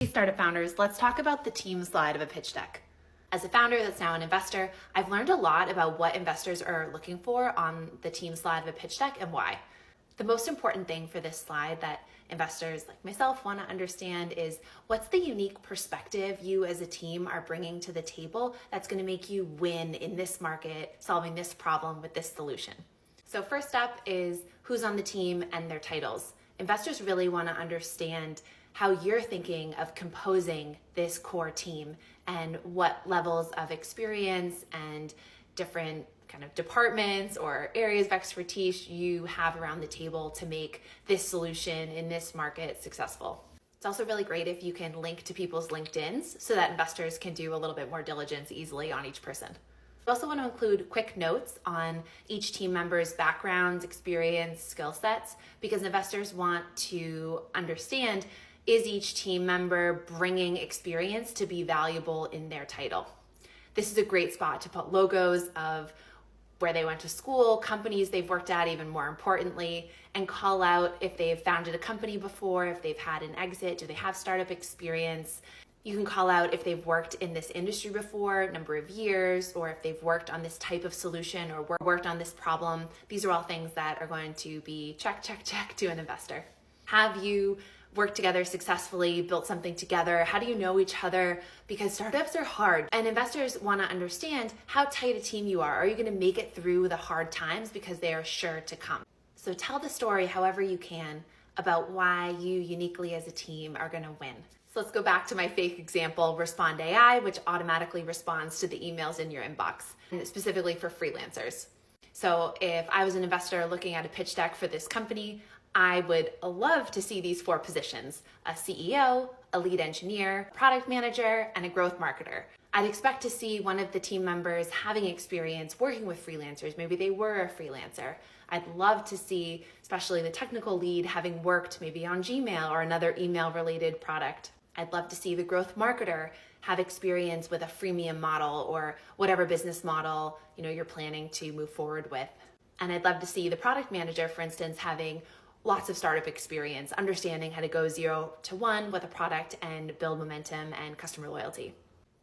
Hey Startup Founders, let's talk about the team slide of a pitch deck. As a founder that's now an investor, I've learned a lot about what investors are looking for on the team slide of a pitch deck and why. The most important thing for this slide that investors like myself want to understand is what's the unique perspective you as a team are bringing to the table that's going to make you win in this market, solving this problem with this solution. So first up is who's on the team and their titles. Investors really want to understand how you're thinking of composing this core team and what levels of experience and different kind of departments or areas of expertise you have around the table to make this solution in this market successful. It's also really great if you can link to people's LinkedIns so that investors can do a little bit more diligence easily on each person. We also want to include quick notes on each team member's backgrounds, experience, skill sets, because investors want to understand, is each team member bringing experience to be valuable in their title? This is a great spot to put logos of where they went to school, companies they've worked at, even more importantly, and call out if they've founded a company before, if they've had an exit, do they have startup experience? You can call out if they've worked in this industry before, number of years, or if they've worked on this type of solution or worked on this problem. These are all things that are going to be check, check, check to an investor. Have you worked together successfully, built something together? How do you know each other? Because startups are hard and investors want to understand how tight a team you are. Are you going to make it through the hard times because they are sure to come? So tell the story however you can about why you uniquely as a team are going to win. So let's go back to my fake example, Respond AI, which automatically responds to the emails in your inbox, and specifically for freelancers. So if I was an investor looking at a pitch deck for this company, I would love to see these 4 positions: a CEO, a lead engineer, product manager, and a growth marketer. I'd expect to see one of the team members having experience working with freelancers. Maybe they were a freelancer. I'd love to see, especially the technical lead, having worked maybe on Gmail or another email related product. I'd love to see the growth marketer have experience with a freemium model or whatever business model you're planning to move forward with. And I'd love to see the product manager, for instance, having lots of startup experience, understanding how to go 0 to 1 with a product and build momentum and customer loyalty.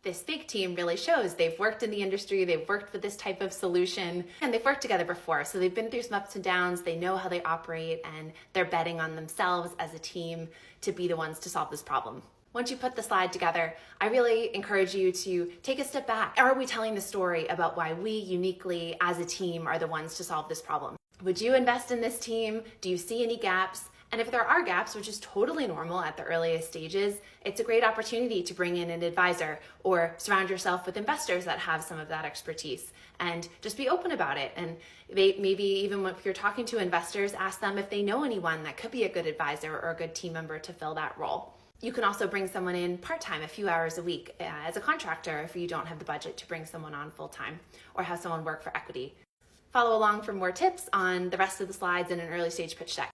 This fake team really shows they've worked in the industry, they've worked with this type of solution, and they've worked together before. So they've been through some ups and downs, they know how they operate, and they're betting on themselves as a team to be the ones to solve this problem. Once you put the slide together, I really encourage you to take a step back. Are we telling the story about why we uniquely as a team are the ones to solve this problem? Would you invest in this team? Do you see any gaps? And if there are gaps, which is totally normal at the earliest stages, it's a great opportunity to bring in an advisor or surround yourself with investors that have some of that expertise, and just be open about it. And maybe even if you're talking to investors, ask them if they know anyone that could be a good advisor or a good team member to fill that role. You can also bring someone in part-time, a few hours a week as a contractor if you don't have the budget to bring someone on full-time, or have someone work for equity. Follow along for more tips on the rest of the slides in an early stage pitch deck.